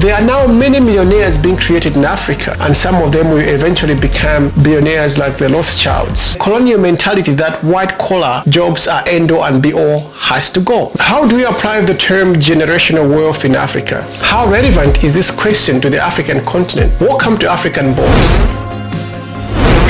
There are now many millionaires being created in Africa, and some of them will eventually become billionaires like the Rothschilds. Colonial mentality that white-collar jobs are end-all and be-all has to go. How do we apply the term generational wealth in Africa? How relevant is this question to the African continent? Welcome to African Boss.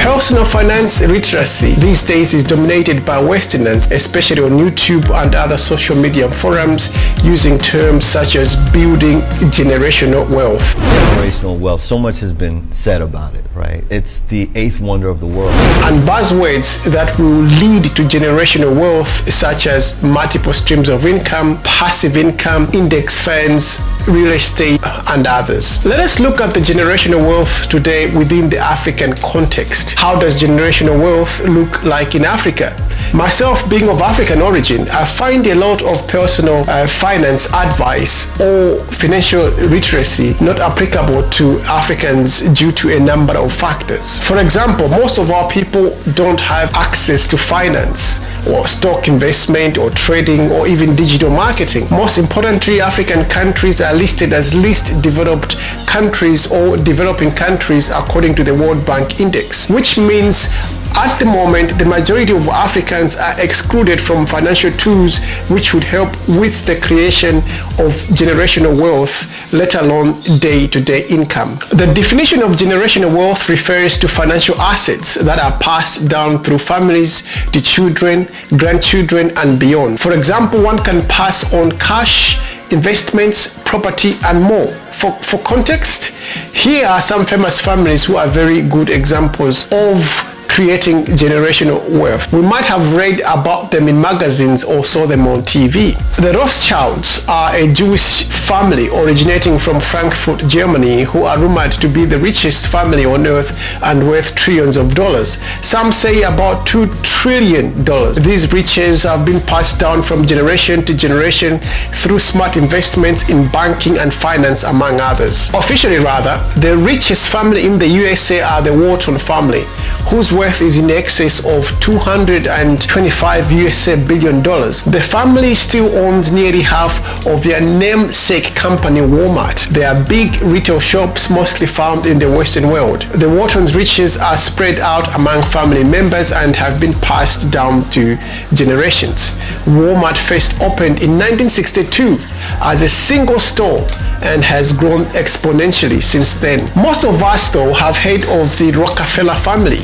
Personal finance literacy these days is dominated by Westerners, especially on YouTube and other social media forums, using terms such as building generational wealth. Generational wealth, so much has been said about it, right? It's the eighth wonder of the world. And buzzwords that will lead to generational wealth, such as multiple streams of income, passive income, index funds, real estate, and others. Let us look at the generational wealth today within the African context. How does generational wealth look like in Africa? Myself, being of African origin, I find a lot of personal finance advice or financial literacy not applicable to Africans due to a number of factors. For example, most of our people don't have access to finance or stock investment or trading or even digital marketing. Most importantly, African countries are listed as least developed countries or developing countries according to the World Bank Index, which means at the moment, the majority of Africans are excluded from financial tools which would help with the creation of generational wealth, let alone day-to-day income. The definition of generational wealth refers to financial assets that are passed down through families to children, grandchildren, and beyond. For example, one can pass on cash, investments, property, and more. For context, here are some famous families who are very good examples of creating generational wealth. We might have read about them in magazines or saw them on TV. The Rothschilds are a Jewish family originating from Frankfurt, Germany, who are rumored to be the richest family on earth and worth trillions of dollars. Some say about $2 trillion. These riches have been passed down from generation to generation through smart investments in banking and finance, among others. Officially, rather, the richest family in the USA are the Walton family, whose worth is in excess of $225 billion. The family still owns nearly half of their namesake company, Walmart. They are big retail shops mostly found in the Western world. The Waltons' riches are spread out among family members and have been passed down to generations. Walmart first opened in 1962 as a single store and has grown exponentially since then. Most of us, though, have heard of the Rockefeller family,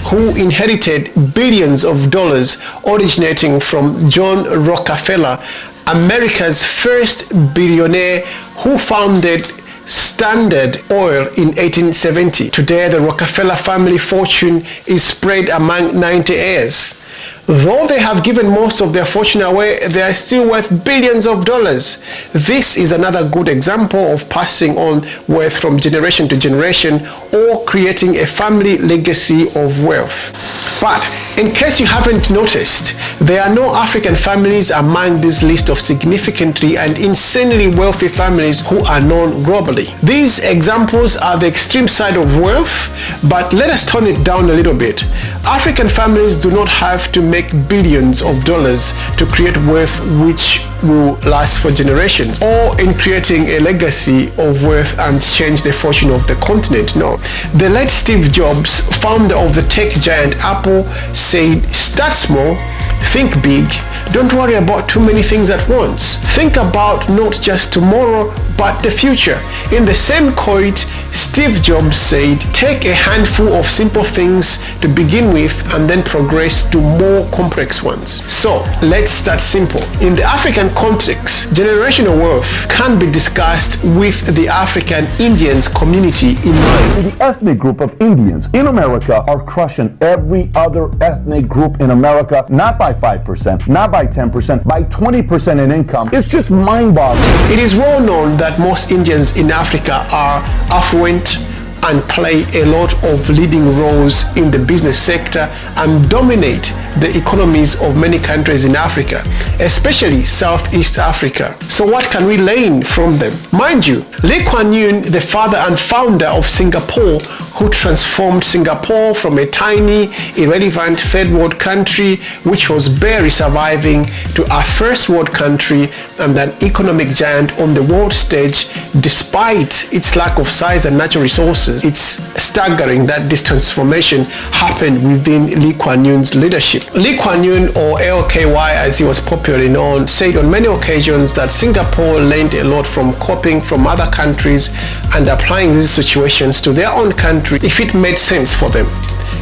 who inherited billions of dollars originating from John Rockefeller, America's first billionaire, who founded Standard Oil in 1870. Today, the Rockefeller family fortune is spread among 90 heirs. Though they have given most of their fortune away, they are still worth billions of dollars. This is another good example of passing on wealth from generation to generation or creating a family legacy of wealth. But in case you haven't noticed, there are no African families among this list of significantly and insanely wealthy families who are known globally. These examples are the extreme side of wealth, but let us tone it down a little bit. African families do not have to make billions of dollars to create wealth which will last for generations, or in creating a legacy of wealth and change the fortune of the continent. No. The late Steve Jobs, founder of the tech giant Apple, said, "Start small, think big, don't worry about too many things at once. Think about not just tomorrow, but the future." In the same quote, Steve Jobs said, "Take a handful of simple things to begin with and then progress to more complex ones." So, let's start simple. In the African context, generational wealth can be discussed with the African Indians community in mind. The ethnic group of Indians in America are crushing every other ethnic group in America, not by 5%, not by 10%, by 20% in income. It's just mind-boggling. It is well known that most Indians in Africa are affluent and play a lot of leading roles in the business sector and dominate the economies of many countries in Africa, especially Southeast Africa. So what can we learn from them? Mind you, Lee Kuan Yew, the father and founder of Singapore, who transformed Singapore from a tiny, irrelevant third world country which was barely surviving to a first world country and an economic giant on the world stage despite its lack of size and natural resources. It's staggering that this transformation happened within Lee Kuan Yew's leadership. Lee Kuan Yew, or LKY as he was popularly known, said on many occasions that Singapore learned a lot from copying from other countries and applying these situations to their own country if it made sense for them.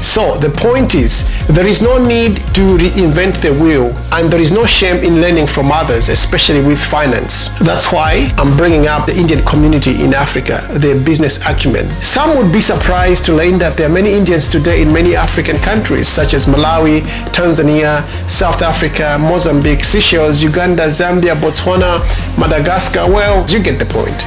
So the point is, there is no need to reinvent the wheel, and there is no shame in learning from others, especially with finance. That's why I'm bringing up the Indian community in Africa, their business acumen. Some would be surprised to learn that there are many Indians today in many African countries such as Malawi, Tanzania, South Africa, Mozambique, Seychelles, Uganda, Zambia, Botswana, Madagascar. Well, you get the point.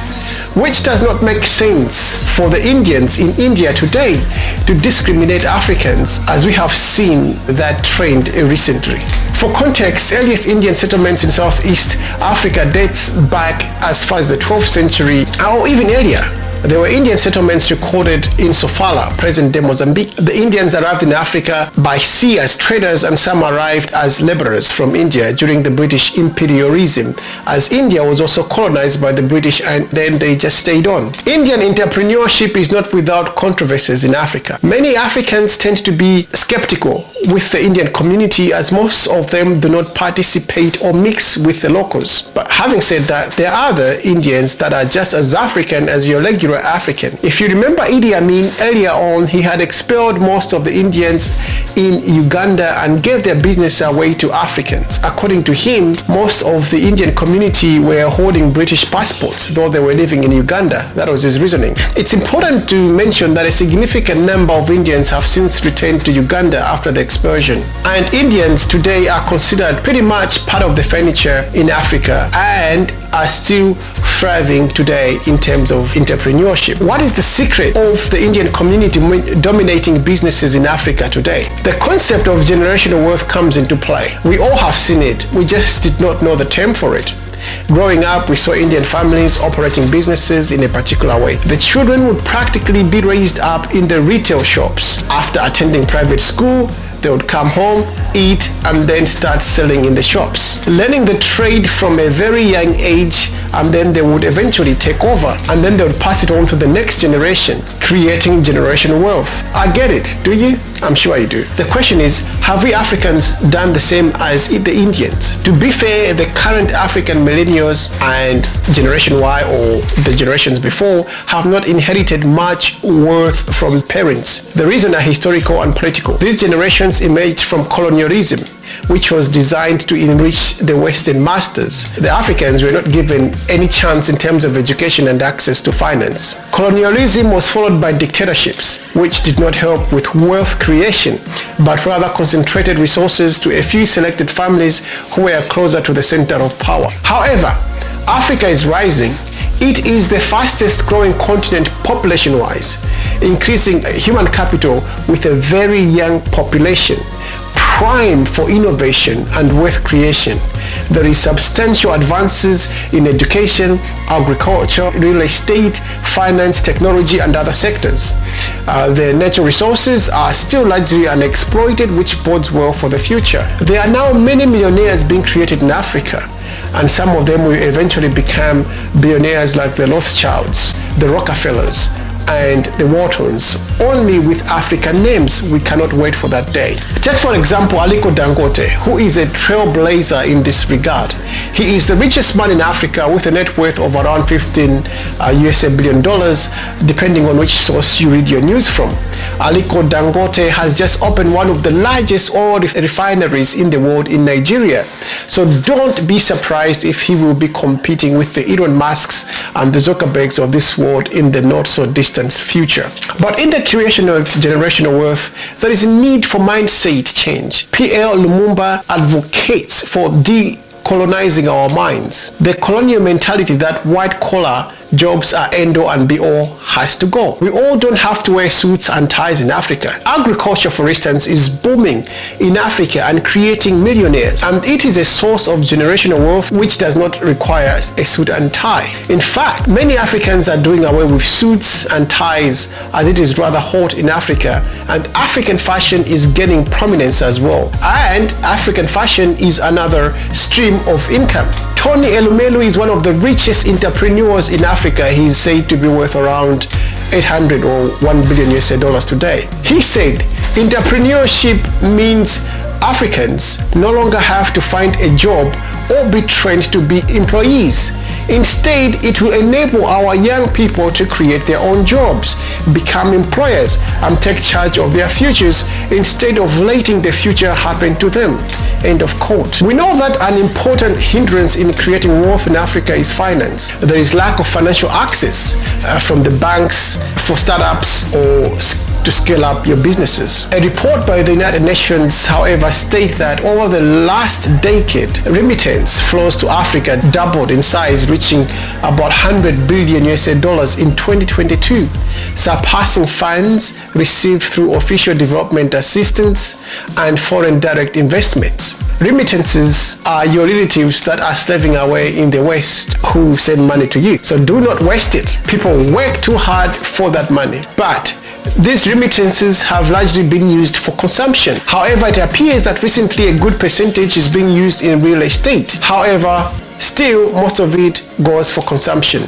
Which does not make sense for the Indians in India today to discriminate Africans, as we have seen that trend recently. For context, earliest Indian settlements in Southeast Africa dates back as far as the 12th century or even earlier. There were Indian settlements recorded in Sofala, present-day Mozambique. The Indians arrived in Africa by sea as traders, and some arrived as laborers from India during the British imperialism, as India was also colonized by the British and then they just stayed on. Indian entrepreneurship is not without controversies in Africa. Many Africans tend to be skeptical with the Indian community, as most of them do not participate or mix with the locals. But having said that, there are other Indians that are just as African as your regular African. If you remember Idi Amin, earlier on he had expelled most of the Indians in Uganda and gave their business away to Africans. According to him, most of the Indian community were holding British passports, though they were living in Uganda. That was his reasoning. It's important to mention that a significant number of Indians have since returned to Uganda after the expulsion. And Indians today are considered pretty much part of the furniture in Africa and are still thriving today in terms of entrepreneurship. What is the secret of the Indian community dominating businesses in Africa today? The concept of generational wealth comes into play. We all have seen it. We just did not know the term for it. Growing up, we saw Indian families operating businesses in a particular way. The children would practically be raised up in the retail shops. After attending private school, they would come home, eat, and then start selling in the shops. Learning the trade from a very young age, and then they would eventually take over, and then they would pass it on to the next generation, creating generational wealth. I get it, do you? I'm sure you do. The question is, have we Africans done the same as the Indians? To be fair, the current African millennials and Generation Y or the generations before have not inherited much wealth from parents. The reasons are historical and political. These generations emerged from colonialism, which was designed to enrich the Western masters. The Africans were not given any chance in terms of education and access to finance. Colonialism was followed by dictatorships, which did not help with wealth creation, but rather concentrated resources to a few selected families who were closer to the center of power. However, Africa is rising. It is the fastest growing continent population-wise, increasing human capital with a very young population, primed for innovation and wealth creation. There is substantial advances in education, agriculture, real estate, finance, technology, and other sectors. The natural resources are still largely unexploited, which bodes well for the future. There are now many millionaires being created in Africa, and some of them will eventually become billionaires like the Rothschilds, the Rockefellers, and the Waltons, only with African names. We cannot wait for that day. Take for example Aliko Dangote, who is a trailblazer in this regard. He is the richest man in Africa with a net worth of around $15 billion, depending on which source you read your news from. Aliko Dangote has just opened one of the largest oil refineries in the world in Nigeria. So don't be surprised if he will be competing with the Elon Musks and the Zuckerbergs of this world in the not so distant future. But in the creation of generational wealth, there is a need for mindset change. P.L. Lumumba advocates for decolonizing our minds. The colonial mentality that white collar jobs are end-all and be-all has to go. We all don't have to wear suits and ties in Africa. Agriculture, for instance, is booming in Africa and creating millionaires, and it is a source of generational wealth which does not require a suit and tie. In fact, many Africans are doing away with suits and ties as it is rather hot in Africa, and African fashion is gaining prominence as well. And African fashion is another stream of income. Tony Elumelu is one of the richest entrepreneurs in Africa. He is said to be worth around 800 or $1 billion US today. He said, entrepreneurship means Africans no longer have to find a job or be trained to be employees. Instead, it will enable our young people to create their own jobs, become employers, and take charge of their futures instead of letting the future happen to them. End of quote. We know that an important hindrance in creating wealth in Africa is finance. There is lack of financial access from the banks for startups or to scale up your businesses. A report by the United Nations, however, states that over the last decade, remittance flows to Africa doubled in size, reaching about $100 billion in 2022, surpassing funds received through official development assistance and foreign direct investments. Remittances are your relatives that are slaving away in the West who send money to you. So do not waste it. People work too hard for that money. But these remittances have largely been used for consumption. However, it appears that recently a good percentage is being used in real estate. However, still most of it goes for consumption,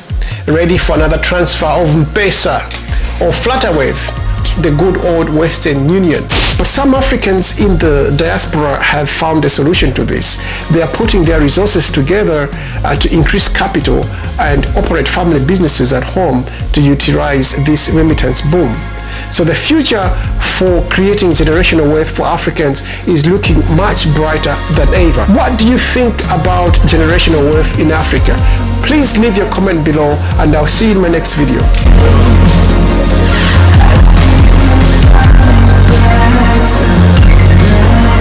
ready for another transfer of M-Pesa or Flutterwave, the good old Western Union. But some Africans in the diaspora have found a solution to this. They are putting their resources together to increase capital and operate family businesses at home to utilize this remittance boom. So the future for creating generational wealth for Africans is looking much brighter than ever. What do you think about generational wealth in Africa? Please leave your comment below, and I'll see you in my next video.